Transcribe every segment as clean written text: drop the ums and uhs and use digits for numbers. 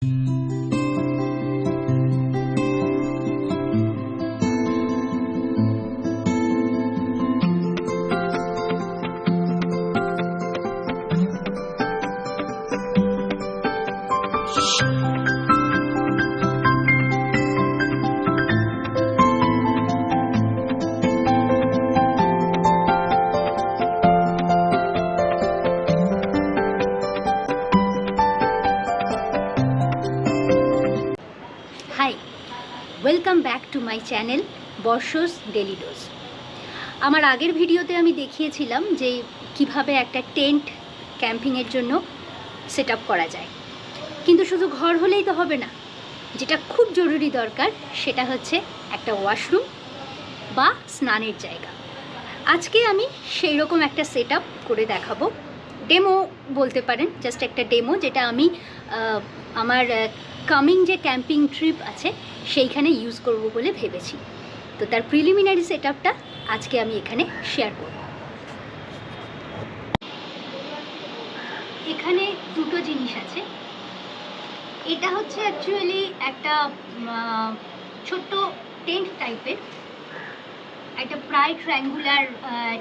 High, welcome back to my channel Barsha's daily dose. আমার আগের ভিডিওতে আমি দেখিয়েছিলাম যে কিভাবে একটা টেন্ট ক্যাম্পিংয়ের জন্য সেট আপ করা যায়, কিন্তু শুধু ঘর হলেই তো হবে না। যেটা খুব জরুরি দরকার সেটা হচ্ছে একটা ওয়াশরুম বা স্নানের জায়গা। আজকে আমি সেই রকম একটা সেট আপ করে দেখাবো, ডেমো বলতে পারেন, জাস্ট একটা ডেমো, যেটা আমি আমার কামিং যে ক্যাম্পিং ট্রিপ আছে সেইখানে ইউজ করব বলে ভেবেছি। তো তার প্রিলিমিনারি সেট আপটা আজকে আমি এখানে শেয়ার করব। এখানে দুটো জিনিস আছে। এটা হচ্ছে অ্যাকচুয়ালি একটা ছোট্ট টেন্ট টাইপের, একটা প্রায় ট্রায়াঙ্গুলার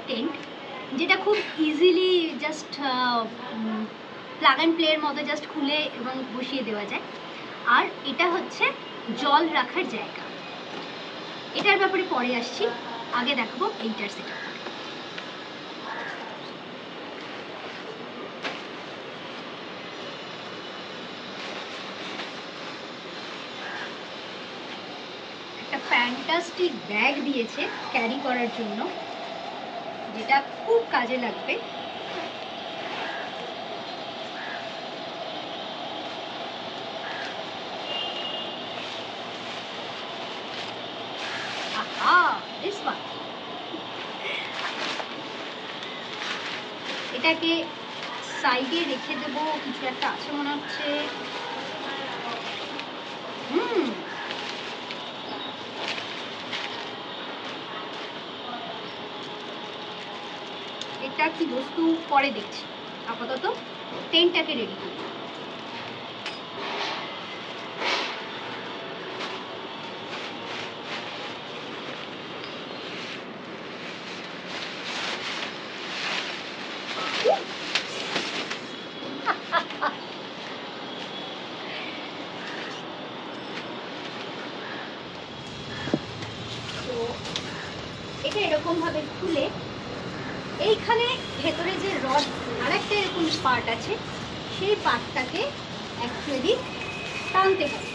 টেন্ট, যেটা খুব ইজিলি জাস্ট প্লাগ অ্যান্ড প্লের মতো জাস্ট খুলে এবং বসিয়ে দেওয়া যায়। আর এটা হচ্ছে জল রাখার জায়গা। এটার ব্যাপারে পরে আসছি, আগে দেখাবো এইটার সেট আপ। একটা ফ্যান্টাস্টিক ব্যাগ দিয়েছে ক্যারি করার জন্য, যেটা খুব কাজে লাগবে। এটাকে সাইডে রেখে দেবো, কিছু একটা আছে মনে হচ্ছে। এটা কি বস্তু পরে দেখছি, আপাতত টেন্টটাকে রেডি করি। এটা এরকম ভাবে খুলে এইখানে ভেতরে যে রড আর একটা এরকম পার্ট আছে, সেই পার্টটাকে অ্যাকচুয়ালি টানতে হবে।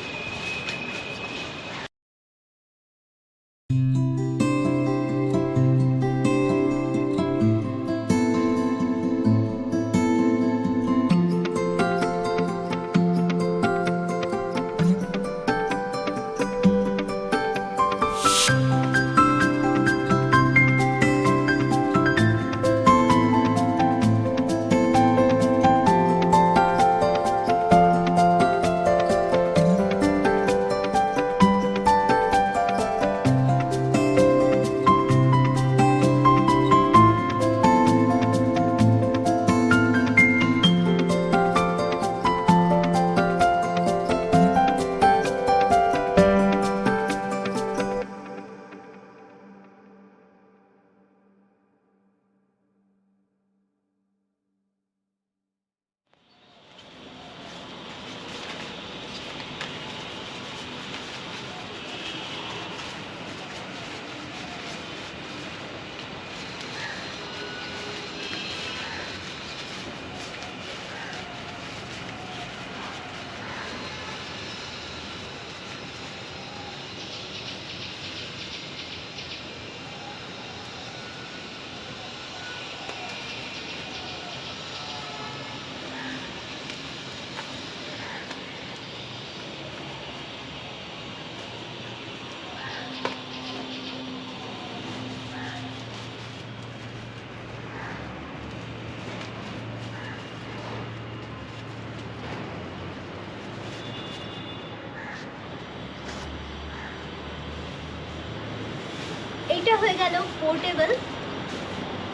এইটা হয়ে গেল পোর্টেবল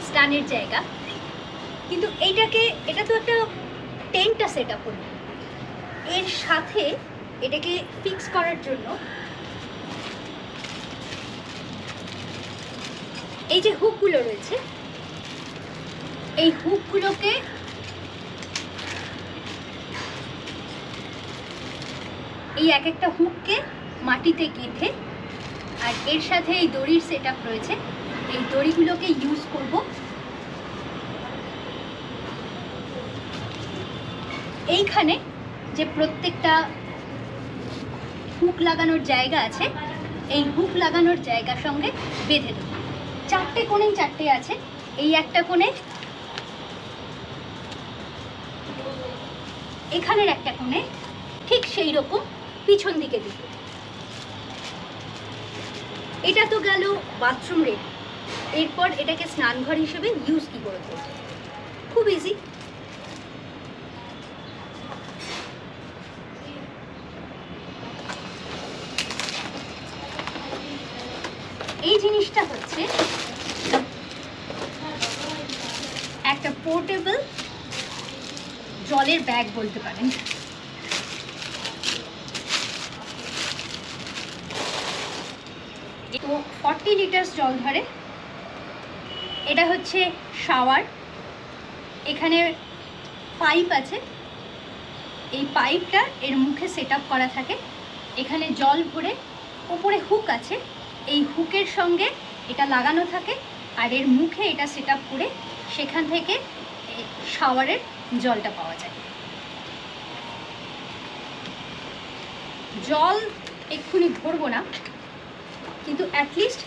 স্টানের জায়গা। কিন্তু এটা তো একটা টেন্টটা সেট আপ হলো, এর সাথে এটাকে ফিক্স করার জন্য এই যে হুকগুলো রয়েছে, এই হুকগুলোকে এই এক একটা হুককে মাটিতে গেঁথে, আর এর সাথে এই দড়ির সেট আপ রয়েছে, এই দড়িগুলোকে ইউজ করব এইখানে যে প্রত্যেকটা হুক লাগানোর জায়গা আছে, এই হুক লাগানোর জায়গার সঙ্গে বেঁধে দেবো। চারটে কোণেই চারটে আছে, এই একটা কোণে, এখানের একটা কোণে, ঠিক সেই রকম পিছন দিকে দিব। এটা তো গেল বাথরুম রেডি। এরপর এটাকে স্নানঘর হিসেবে ইউজ কি করে করব, খুব ইজি। এই জিনিসটা হচ্ছে একটা পোর্টেবল জলের ব্যাগ বলতে পারেন। তো 40 লিটার জল ধরে। এটা হচ্ছে শাওয়ার, এখানে পাইপ আছে, এই পাইপটা এর মুখে সেট আপ করা থাকে, এখানে জল ভরে, উপরে হুক আছে, এই হুকের সঙ্গে এটা লাগানো থাকে, আর এর মুখে এটা সেট আপ করে সেখান থেকে শাওয়ারের জলটা পাওয়া যায়। জল এক্ষুনি ভরবো না, কিন্তু অ্যাটলিস্ট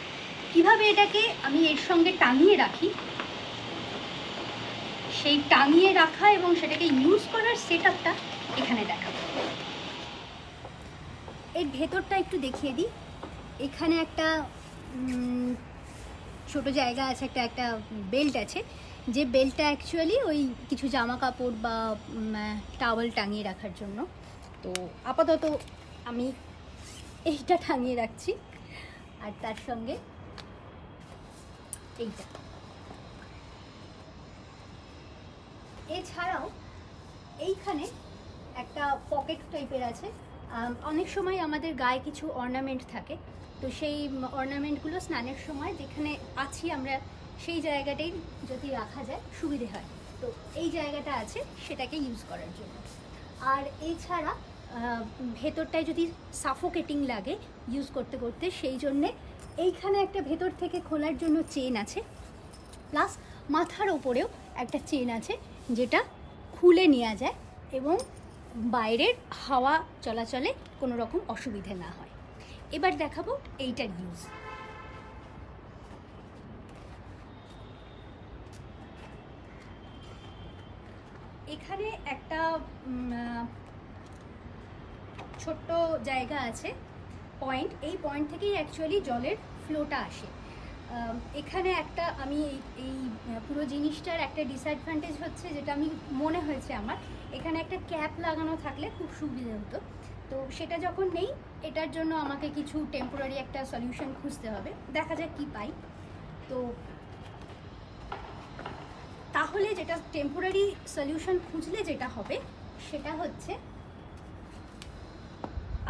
কীভাবে এটাকে আমি এর সঙ্গে টাঙিয়ে রাখি, সেই টাঙিয়ে রাখা এবং সেটাকে ইউজ করার সেট আপটা এখানে দেখাবো। এর ভেতরটা একটু দেখিয়ে দিই। এখানে একটা ছোট জায়গা আছে, একটা বেল্ট আছে, যে বেল্টটা অ্যাকচুয়ালি ওই কিছু জামা কাপড় বা টাওয়েল টাঙিয়ে রাখার জন্য। তো আপাতত আমি এইটা টাঙিয়ে রাখছি, আর তার সঙ্গে এইটা। এছাড়াও এইখানে একটা পকেট টাইপের আছে। অনেক সময় আমাদের গায়ে কিছু অর্নামেন্ট থাকে, তো সেই অর্নামেন্টগুলো স্নানের সময় যেখানে আছি আমরা সেই জায়গাটাই যদি রাখা যায় সুবিধে হয়। তো এই জায়গাটা আছে সেটাকে ইউজ করার জন্য। আর এছাড়া ভেতরটায় যদি সাফোকেটিং লাগে ইউজ করতে করতে, সেই জন্যে এইখানে একটা ভেতর থেকে খোলার জন্য চেন আছে, প্লাস মাথার ওপরেও একটা চেন আছে যেটা খুলে নেওয়া যায় এবং বাইরের হাওয়া চলাচলে কোনো রকম অসুবিধে না হয়। এবার দেখাবো এইটার ইউজ। এখানে একটা ছোট্ট জায়গা আছে, পয়েন্ট, এই পয়েন্ট থেকেই অ্যাকচুয়ালি জলের ফ্লোটা আসে। এখানে একটা আমি এই পুরো জিনিসটার একটা ডিসঅ্যাডভান্টেজ হচ্ছে, যেটা আমি মনে হয়েছে আমার, এখানে একটা ক্যাপ লাগানো থাকলে খুব সুবিধা হতো। তো সেটা যখন নেই, এটার জন্য আমাকে কিছু টেম্পোরারি একটা সলিউশন খুঁজতে হবে, দেখা যাক কি পাই। তো তাহলে যেটা টেম্পোরারি সলিউশন খুঁজলে যেটা হবে সেটা হচ্ছে,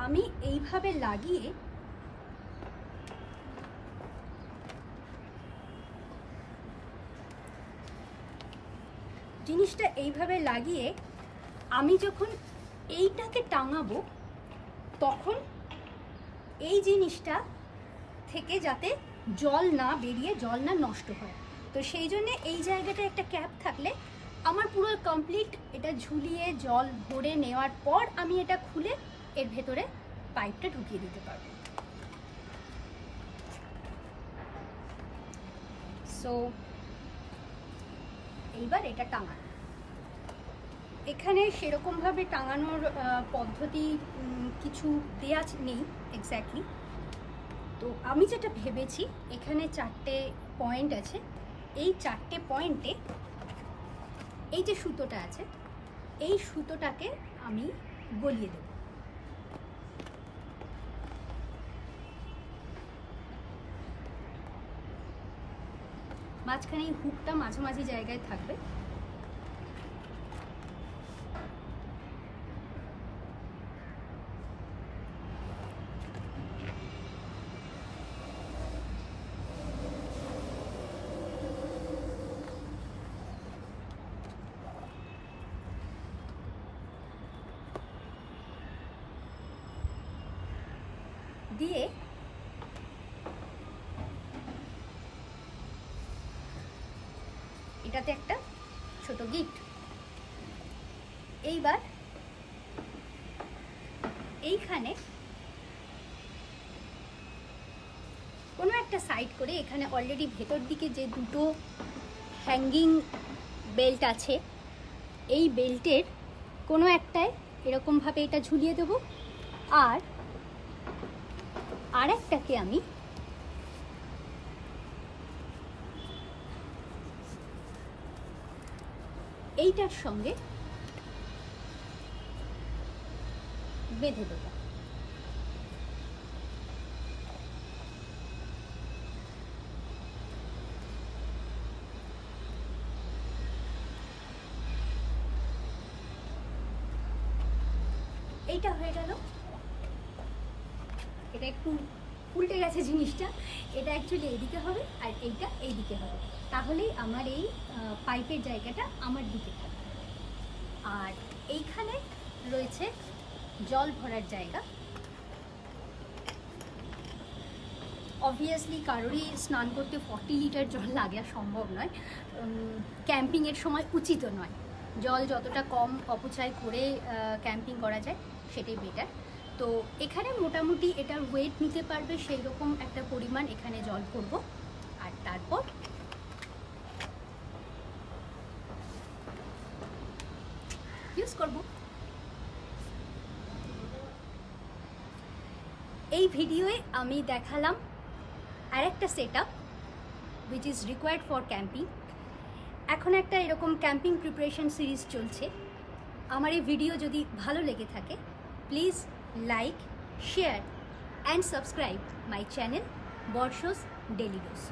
আমি এইভাবে লাগিয়ে জিনিসটা এইভাবে লাগিয়ে আমি যখন এইটাকে টাঙাবো, তখন এই জিনিসটা থেকে যাতে জল না বেরিয়ে জল না নষ্ট হয়, তো সেই জন্যে এই জায়গাটা একটা ক্যাপ থাকলে আমার পুরো কমপ্লিট এটা ঝুলিয়ে জল ভরে নেওয়ার পর আমি এটা খুলে এর ভেতরে পাইপটা ঢুকিয়ে দিতে পারবো। সো এইবার এটা টাঙানো, এখানে সেরকমভাবে টাঙানোর পদ্ধতি কিছু দেয়া নেই এক্স্যাক্টলি। তো আমি যেটা ভেবেছি, এখানে 4টে পয়েন্ট আছে, এই 4টে পয়েন্টে এই যে সুতোটা আছে, এই সুতোটাকে আমি গলিয়ে দেব। মাঝখানে এই হুকটা মাঝামাঝি জায়গায় থাকবে। দিয়ে এটাতে একটা ছোট গিফট। এইবার এইখানে কোনো একটা সাইড করে, এখানে অলরেডি ভেতর দিকে যে দুটো হ্যাঙ্গিং বেল্ট আছে, এই বেল্টের কোনো একটায় এরকমভাবে এটা ঝুলিয়ে দেবো, আর একটাকে আমি এইটার সঙ্গে বেঁধে দেবো। এইটা হয়ে গেল। এটা একটু উল্টে গেছে জিনিসটা, এটা অ্যাকচুয়ালি এইদিকে হবে আর এইটা এইদিকে হবে, তাহলেই আমার এই পাইপের জায়গাটা আমার দিকে থাকবে। আর এইখানে রয়েছে জল ভরার জায়গা। অবভিয়াসলি কারোরই স্নান করতে 40 লিটার জল লাগা সম্ভব নয়, ক্যাম্পিংয়ের সময় উচিতও নয়। জল যতটা কম অপচয় করে ক্যাম্পিং করা যায় সেটাই বেটার। তো এখানে মোটামুটি এটার ওয়েট নিতে পারবে সেই রকম একটা পরিমাণ এখানে জল ভরব, আর তারপর ইউজ করব। এই ভিডিওয়ে আমি দেখালাম আরেকটা set up which is required for camping. এখন একটা এরকম ক্যাম্পিং প্রিপারেশন সিরিজ চলছে। আমার এই ভিডিও যদি ভালো লেগে থাকে, please like, share and subscribe my channel Barsha's daily dose.